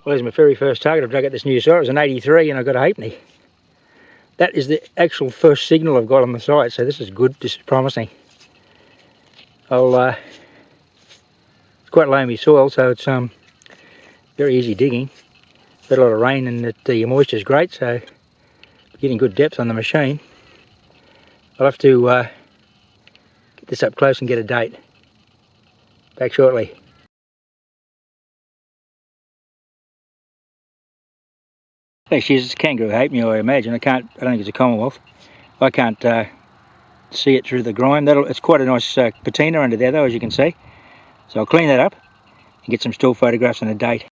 Well, there's my very first target. I've dug out this new site. It was an 83 and I got a halfpenny. That is the actual first signal I've got on the site, so this is good. This is promising. It's quite loamy soil, so it's very easy digging. Got a lot of rain and the moisture is great, so getting good depth on the machine. I'll have to get this up close and get a date. Back shortly. Actually, it's a kangaroo halfpenny, I imagine. I don't think it's a Commonwealth. I can't see it through the grime. It's quite a nice patina under there, though, as you can see. So I'll clean that up and get some still photographs and a date.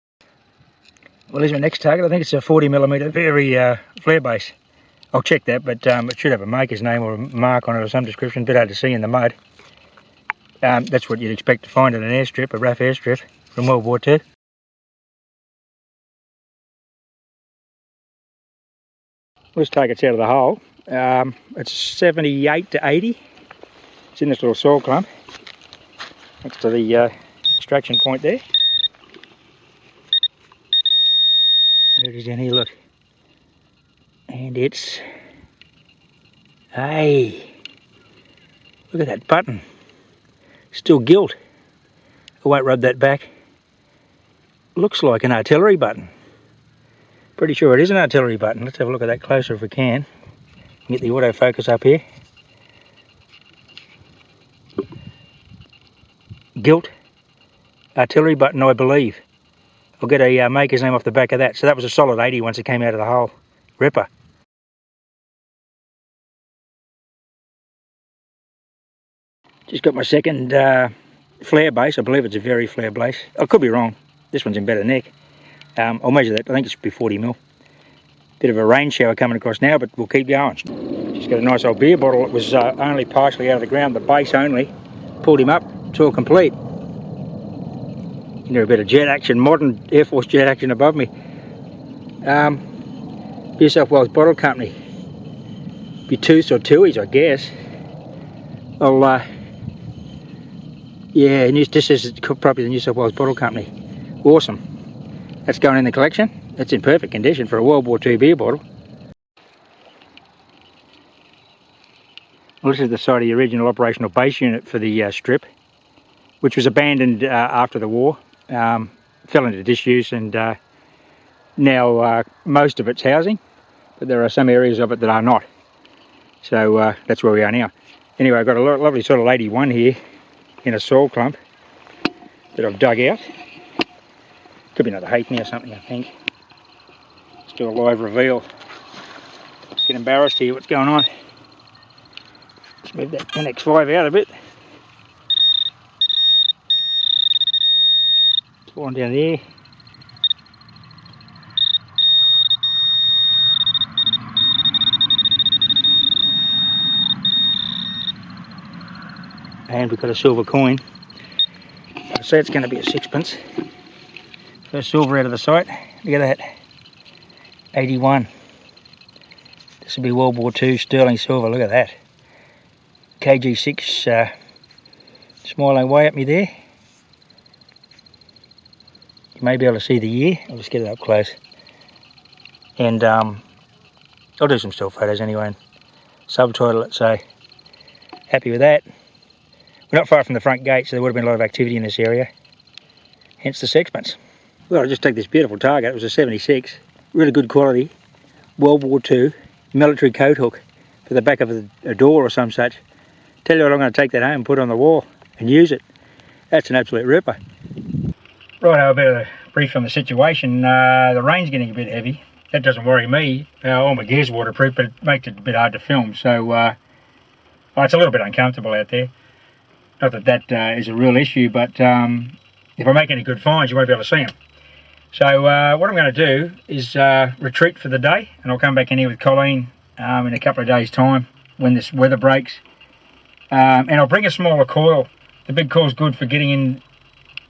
Well, here's my next target. I think it's a 40mm very flare base. I'll check that, but it should have a maker's name or a mark on it or some description. A bit hard to see in the mud. That's what you'd expect to find in an airstrip, a R.A.A.F airstrip from World War II. This target's out of the hole. It's 78 to 80. It's in this little soil clump next to the extraction point there. There it is down here, look. And it's, hey, look at that button. Still gilt. I won't rub that back. Looks like an artillery button. Pretty sure it is an artillery button. Let's have a look at that closer if we can. Get the autofocus up here. Gilt artillery button, I believe. I'll get a maker's name off the back of that. So that was a solid 80 once it came out of the hole. Ripper. Just got my second flare base. I believe it's a very flare base. I could be wrong. This one's in better nick. I'll measure that. I think it should be 40mm. Bit of a rain shower coming across now, but we'll keep going. Just got a nice old beer bottle. It was only partially out of the ground, the base only. Pulled him up, it's all complete. You know, a bit of jet action, modern Air Force jet action above me. New South Wales Bottle Company. Be Tooths or Tuies, I guess. Yeah, this is probably the New South Wales Bottle Company. Awesome. That's going in the collection. It's in perfect condition for a World War II beer bottle. Well, this is the site of the original operational base unit for the strip, which was abandoned after the war. Fell into disuse, and now most of it's housing, but there are some areas of it that are not. So that's where we are now. Anyway, I've got a lovely sort of 81 here in a soil clump that I've dug out. Could be another halfpenny or something, I think. Let's do a live reveal. Let's get embarrassed here. What's going on? Let's move that NX5 out a bit. It's one down there. And we've got a silver coin. So it's going to be a sixpence. First silver out of the site. Look at that. 81. This will be World War II sterling silver. Look at that. KG6 smiling way at me there. You may be able to see the year. I'll just get it up close. And I'll do some still photos anyway and subtitle it, so happy with that. We're not far from the front gate, so there would have been a lot of activity in this area. Hence the sixpence. Well, I just take this beautiful target. It was a 76. Really good quality. World War II military coat hook for the back of a door or some such. Tell you what, I'm going to take that home and put it on the wall and use it. That's an absolute ripper. Right, a bit of a brief on the situation. The rain's getting a bit heavy. That doesn't worry me. All my gear's waterproof, but it makes it a bit hard to film. So it's a little bit uncomfortable out there. Not that that is a real issue, but if I make any good finds, you won't be able to see them. So what I'm going to do is retreat for the day, and I'll come back in here with Colleen in a couple of days' time when this weather breaks. And I'll bring a smaller coil. The big coil's good for getting in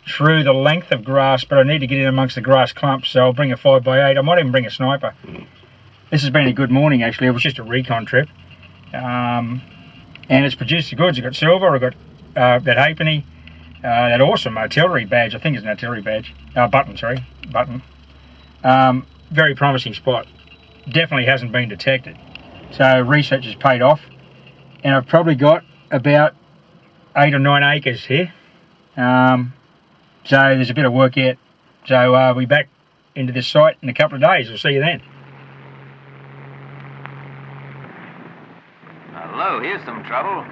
through the length of grass, but I need to get in amongst the grass clumps, so I'll bring a 5x8. I might even bring a sniper. This has been a good morning, actually. It was just a recon trip. And it's produced the goods. I've got silver, I've got that halfpenny, that awesome artillery badge. I think it's an artillery badge. Button, sorry. Button. Very promising spot. Definitely hasn't been detected. So research has paid off. And I've probably got about 8 or 9 acres here. So there's a bit of work yet. So we'll be back into this site in a couple of days. We'll see you then. Hello, here's some trouble.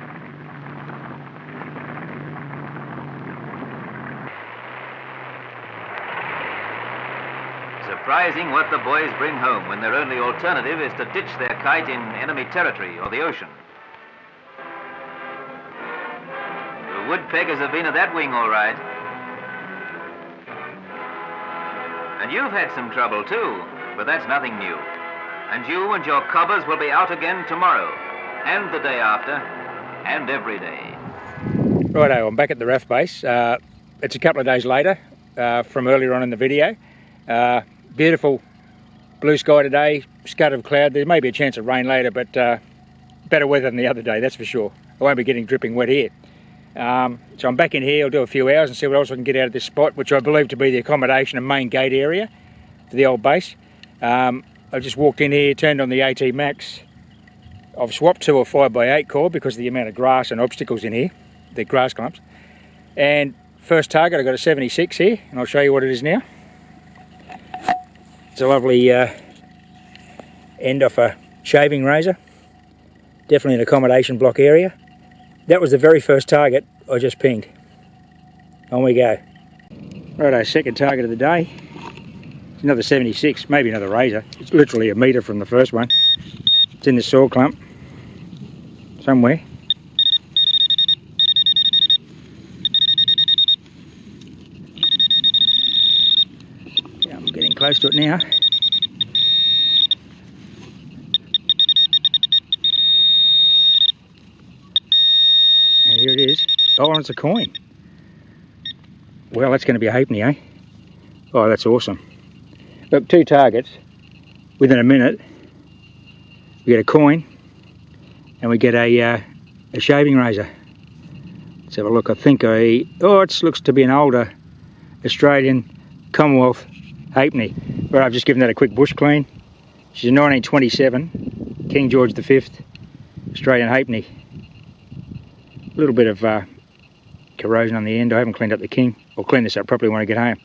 Surprising what the boys bring home when their only alternative is to ditch their kite in enemy territory or the ocean. The woodpeckers have been at that wing all right. And you've had some trouble too, but that's nothing new. And you and your cobbers will be out again tomorrow, and the day after, and every day. Righto, I'm back at the R.A.A.F base. It's a couple of days later from earlier on in the video. Beautiful blue sky today, scud of cloud. There may be a chance of rain later, but better weather than the other day, that's for sure. I won't be getting dripping wet here. So I'm back in here. I'll do a few hours and see what else I can get out of this spot, which I believe to be the accommodation and main gate area for the old base. I just walked in here, turned on the AT Max. I've swapped to a 5x8 core because of the amount of grass and obstacles in here, the grass clumps. And first target, I got a 76 here, and I'll show you what it is now. It's a lovely end off a shaving razor. Definitely an accommodation block area. That was the very first target I just pinged. On we go. Righto, second target of the day. It's another 76, maybe another razor. It's literally a metre from the first one. It's in the soil clump somewhere. Yeah, I'm getting close to it now. And here it is. Oh, and it's a coin. Well, that's going to be a halfpenny, eh? Oh, that's awesome. Look, 2 targets within a minute. We get a coin and we get a shaving razor. Let's have a look. I think oh, it looks to be an older Australian Commonwealth halfpenny. But I've just given that a quick bush clean. She's a 1927 King George V Australian halfpenny. A little bit of corrosion on the end. I haven't cleaned up the king. I'll clean this up properly when I get home.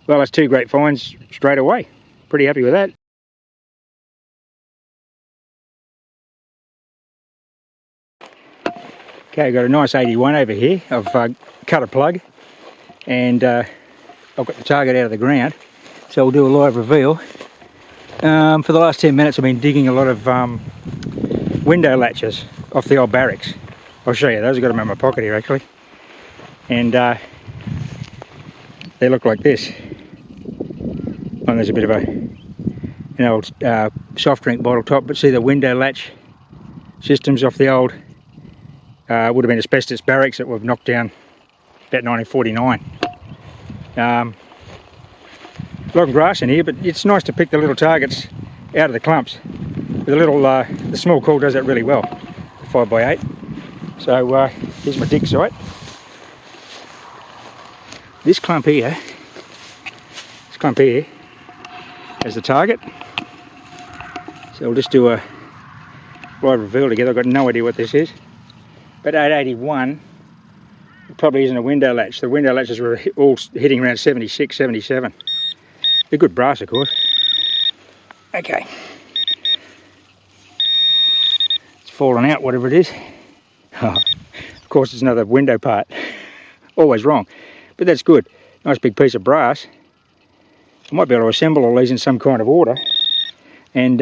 Well, that's 2 great finds straight away. Pretty happy with that. Okay, I've got a nice 81 over here. I've cut a plug and I've got the target out of the ground. So we'll do a live reveal. For the last 10 minutes I've been digging a lot of window latches off the old barracks. I'll show you those. I've got them in my pocket here actually. And they look like this. And there's a bit of an old soft drink bottle top, but see the window latch systems off the old would have been asbestos barracks that we've knocked down about 1949. Long grass in here, but it's nice to pick the little targets out of the clumps. The small core does that really well, the 5x8. So here's my dig site. This clump here as the target. So we'll just do a live reveal together. I've got no idea what this is. But 881, it probably isn't a window latch. The window latches were all hitting around 76, 77. They're good brass, of course. Okay. It's fallen out, whatever it is. Oh, of course, it's another window part. Always wrong. But that's good. Nice big piece of brass. I might be able to assemble all these in some kind of order and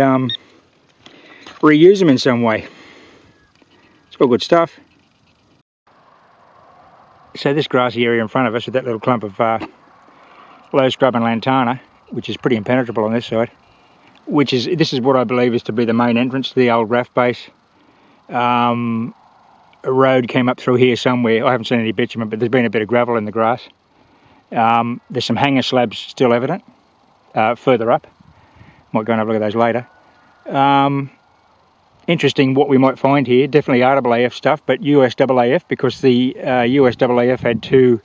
reuse them in some way. It's all good stuff. So this grassy area in front of us with that little clump of low scrub and lantana, which is pretty impenetrable on this side, this is what I believe is to be the main entrance to the old R.A.A.F base. A road came up through here somewhere. I haven't seen any bitumen, but there's been a bit of gravel in the grass. There's some hanger slabs still evident further up. Might go and have a look at those later. Interesting what we might find here. Definitely R.A.A.F stuff, but USAAF, because the USAAF had 2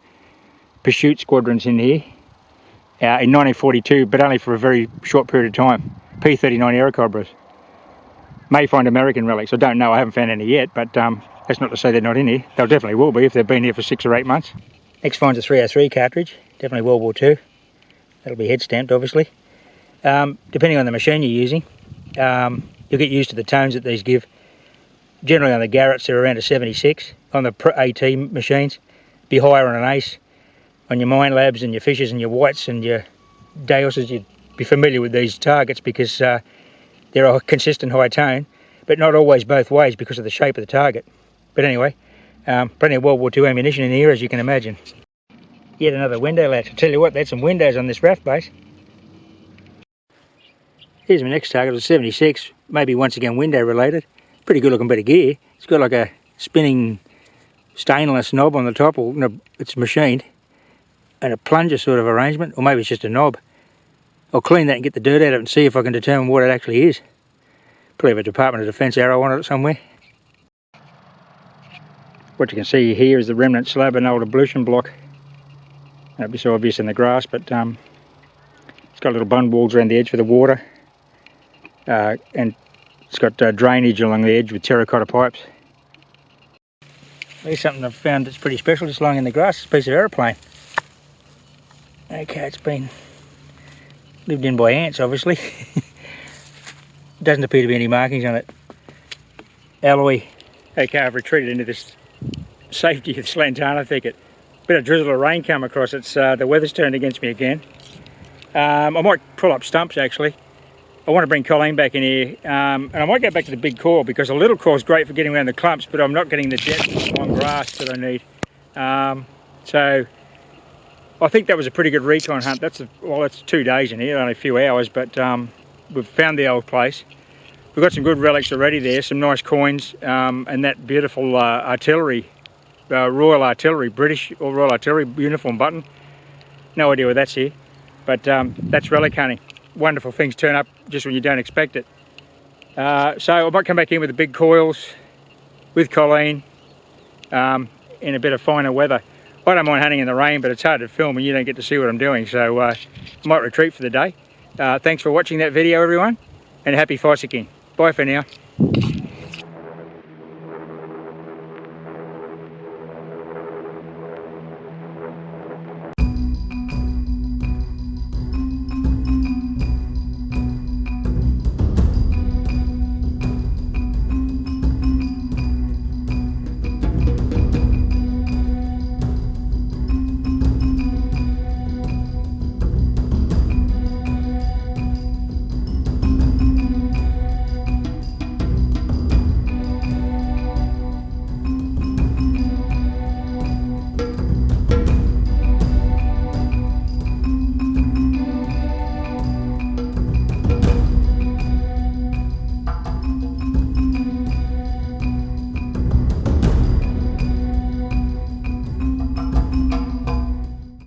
pursuit squadrons in here. in 1942, but only for a very short period of time. P-39 Airacobras. May find American relics. I don't know, I haven't found any yet, but that's not to say they're not in here. They definitely will be if they've been here for 6 or 8 months. Next find's a 303 cartridge, definitely World War II. That'll be head stamped, obviously. Depending on the machine you're using, you'll get used to the tones that these give. Generally on the Garretts they're around a 76. On the AT machines, be higher on an Ace. On your Mine Labs and your Fishers and your Whites and your Deoses, you'd be familiar with these targets because they're a consistent high tone, but not always both ways because of the shape of the target. But anyway, plenty of World War II ammunition in here, as you can imagine. Yet another window latch. I tell you what, there's some windows on this RAAF base. Here's my next target, it was 76, maybe once again window related. Pretty good looking bit of gear. It's got like a spinning stainless knob on the top, or no, it's machined, and a plunger sort of arrangement, or maybe it's just a knob. I'll clean that and get the dirt out of it and see if I can determine what it actually is. Probably have a Department of Defence arrow on it somewhere. What you can see here is the remnant slab and old ablution block. That'd be so obvious in the grass, but it's got little bund walls around the edge for the water, and it's got drainage along the edge with terracotta pipes. Here's something I've found that's pretty special, just lying in the grass. It's a piece of aeroplane. Okay, it's been lived in by ants, obviously. Doesn't appear to be any markings on it. Alloy. Okay, I've retreated into this safety of this lantana thicket. Bit of drizzle or rain come across. It's the weather's turned against me again. I might pull up stumps actually. I want to bring Colleen back in here, and I might go back to the big core because the little core is great for getting around the clumps, but I'm not getting the depth on grass that I need. So I think that was a pretty good recon hunt. That's 2 days in here, only a few hours, but we've found the old place. We've got some good relics already there, some nice coins, and that beautiful artillery, Royal Artillery, British or Royal Artillery uniform button. No idea where that's here, but that's relic hunting. Wonderful things turn up just when you don't expect it. So I might come back in with the big coils, with Colleen, in a bit of finer weather. I don't mind hunting in the rain, but it's hard to film and you don't get to see what I'm doing, so I might retreat for the day. Thanks for watching that video, everyone, and happy fights again. Bye for now.